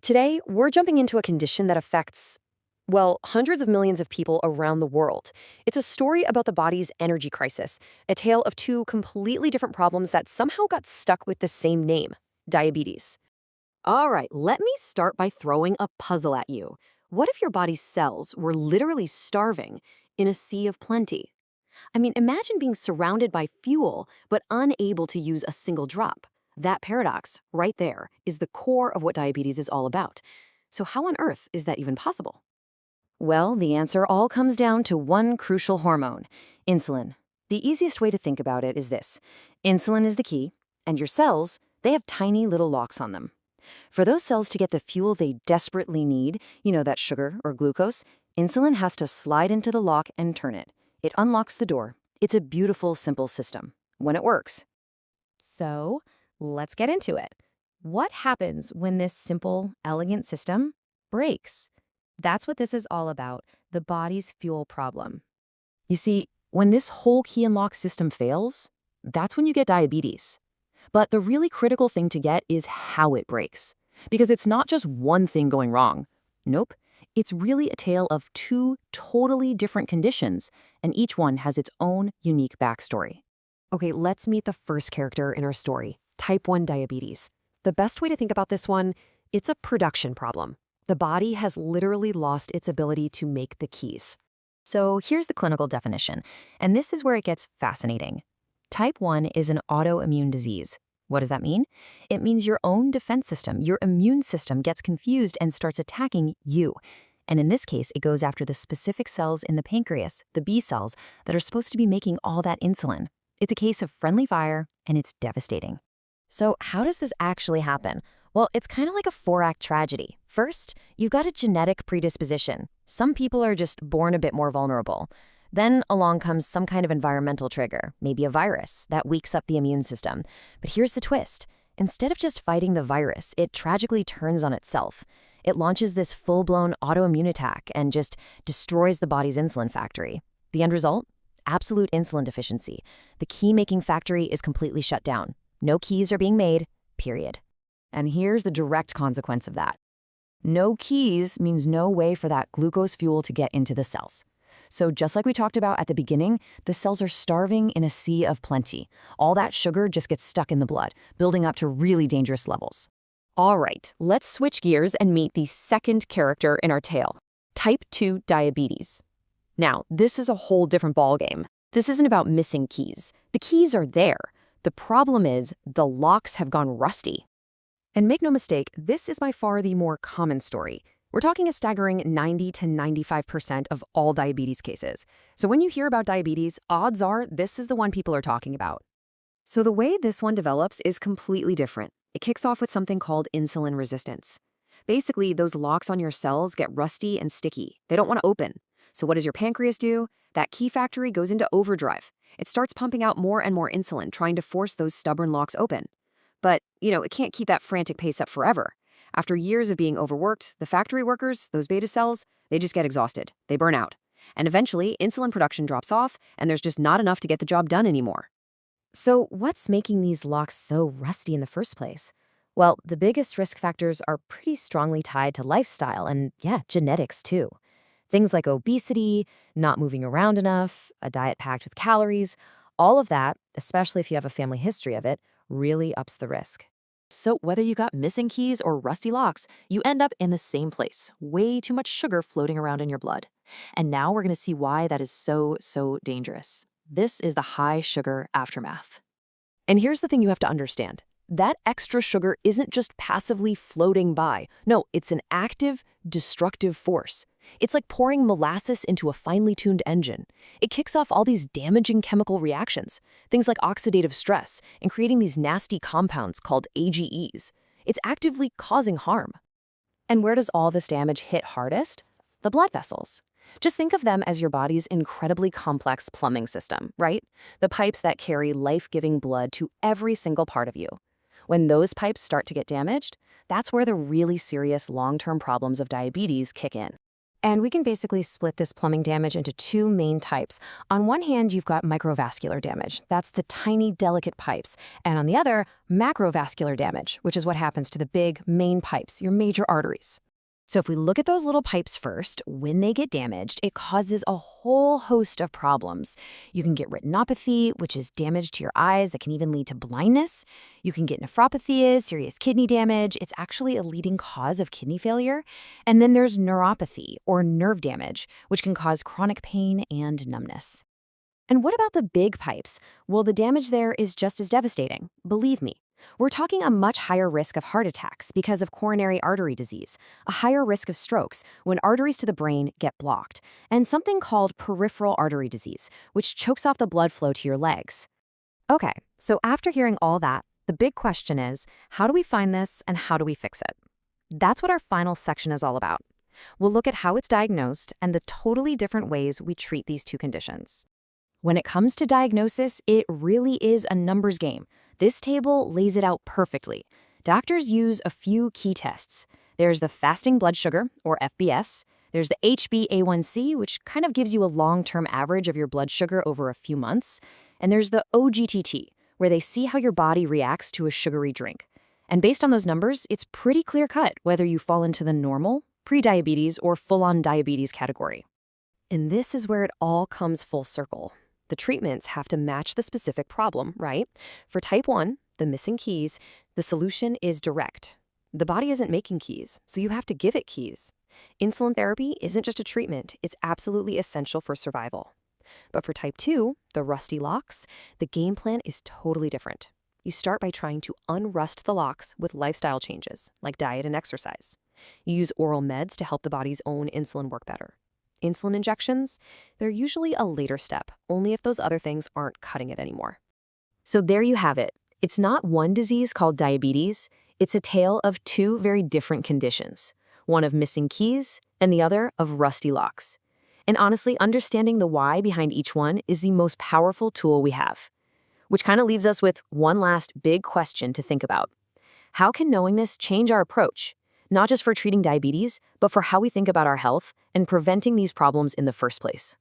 Today, we're jumping into a condition that affects, well, hundreds of millions of people around the world. It's a story about the body's energy crisis, a tale of two completely different problems that somehow got stuck with the same name, diabetes. All right, let me start by throwing a puzzle at you. What if your body's cells were literally starving in a sea of plenty? I mean, imagine being surrounded by fuel, but unable to use a single drop. That paradox, right there, is the core of what diabetes is all about. So how on earth is that even possible? Well, the answer all comes down to one crucial hormone, insulin. The easiest way to think about it is this. Insulin is the key, and your cells, they have tiny little locks on them. For those cells to get the fuel they desperately need, that sugar or glucose, insulin has to slide into the lock and turn it. It unlocks the door. It's a beautiful, simple system when it works. So, let's get into it. What happens when this simple, elegant system breaks? That's what this is all about, the body's fuel problem. You see, when this whole key and lock system fails, that's when you get diabetes. But the really critical thing to get is how it breaks. Because it's not just one thing going wrong. Nope. It's really a tale of two totally different conditions, and each one has its own unique backstory. Okay, let's meet the first character in our story, type 1 diabetes. The best way to think about this one, it's a production problem. The body has literally lost its ability to make the keys. So here's the clinical definition, and this is where it gets fascinating. Type 1 is an autoimmune disease. What does that mean? It means your own defense system, your immune system, gets confused and starts attacking you. And in this case, it goes after the specific cells in the pancreas, the B cells, that are supposed to be making all that insulin. It's a case of friendly fire, and it's devastating. So how does this actually happen? Well, it's kind of like a four-act tragedy. First, you've got a genetic predisposition. Some people are just born a bit more vulnerable. Then along comes some kind of environmental trigger, maybe a virus, that weaks up the immune system. But here's the twist. Instead of just fighting the virus, it tragically turns on itself. It launches this full-blown autoimmune attack and just destroys the body's insulin factory. The end result? Absolute insulin deficiency. The key-making factory is completely shut down. No keys are being made, period. And here's the direct consequence of that. No keys means no way for that glucose fuel to get into the cells. So just like we talked about at the beginning, the cells are starving in a sea of plenty. All that sugar just gets stuck in the blood, building up to really dangerous levels. All right, let's switch gears and meet the second character in our tale, type 2 diabetes. Now, this is a whole different ballgame. This isn't about missing keys. The keys are there. The problem is the locks have gone rusty. And make no mistake, this is by far the more common story. We're talking a staggering 90 to 95% of all diabetes cases. So when you hear about diabetes, odds are this is the one people are talking about. So the way this one develops is completely different. It kicks off with something called insulin resistance. Basically, those locks on your cells get rusty and sticky. They don't want to open. So what does your pancreas do? That key factory goes into overdrive. It starts pumping out more and more insulin, trying to force those stubborn locks open. But, it can't keep that frantic pace up forever. After years of being overworked, the factory workers, those beta cells, they just get exhausted. They burn out. And eventually, insulin production drops off, and there's just not enough to get the job done anymore. So what's making these locks so rusty in the first place? Well, the biggest risk factors are pretty strongly tied to lifestyle and, genetics too. Things like obesity, not moving around enough, a diet packed with calories, all of that, especially if you have a family history of it, really ups the risk. So whether you got missing keys or rusty locks, you end up in the same place, way too much sugar floating around in your blood. And now we're going to see why that is so dangerous. This is the high sugar aftermath. And here's the thing you have to understand. That extra sugar isn't just passively floating by. No, it's an active, destructive force. It's like pouring molasses into a finely tuned engine. It kicks off all these damaging chemical reactions, things like oxidative stress, and creating these nasty compounds called AGEs. It's actively causing harm. And where does all this damage hit hardest? The blood vessels. Just think of them as your body's incredibly complex plumbing system, right? The pipes that carry life-giving blood to every single part of you. When those pipes start to get damaged, that's where the really serious long-term problems of diabetes kick in. And we can basically split this plumbing damage into two main types. On one hand, you've got microvascular damage. That's the tiny, delicate pipes. And on the other, macrovascular damage, which is what happens to the big, main pipes, your major arteries. So if we look at those little pipes first, when they get damaged, it causes a whole host of problems. You can get retinopathy, which is damage to your eyes that can even lead to blindness. You can get nephropathy, serious kidney damage. It's actually a leading cause of kidney failure. And then there's neuropathy, or nerve damage, which can cause chronic pain and numbness. And what about the big pipes? Well, the damage there is just as devastating, believe me. We're talking a much higher risk of heart attacks because of coronary artery disease, a higher risk of strokes when arteries to the brain get blocked, and something called peripheral artery disease, which chokes off the blood flow to your legs. Okay, so after hearing all that, the big question is, how do we find this and how do we fix it? That's what our final section is all about. We'll look at how it's diagnosed and the totally different ways we treat these two conditions. When it comes to diagnosis, it really is a numbers game. This table lays it out perfectly. Doctors use a few key tests. There's the fasting blood sugar, or FBS. There's the HbA1c, which kind of gives you a long-term average of your blood sugar over a few months. And there's the OGTT, where they see how your body reacts to a sugary drink. And based on those numbers, it's pretty clear-cut whether you fall into the normal, prediabetes, or full-on diabetes category. And this is where it all comes full circle. The treatments have to match the specific problem, right? For type 1, the missing keys, the solution is direct. The body isn't making keys, so you have to give it keys. Insulin therapy isn't just a treatment, it's absolutely essential for survival. But for type 2, the rusty locks, the game plan is totally different. You start by trying to unrust the locks with lifestyle changes, like diet and exercise. You use oral meds to help the body's own insulin work better. Insulin injections, they're usually a later step, only if those other things aren't cutting it anymore. So there you have it. It's not one disease called diabetes, it's a tale of two very different conditions, one of missing keys and the other of rusty locks. And honestly, understanding the why behind each one is the most powerful tool we have. Which kind of leaves us with one last big question to think about. How can knowing this change our approach? Not just for treating diabetes, but for how we think about our health and preventing these problems in the first place.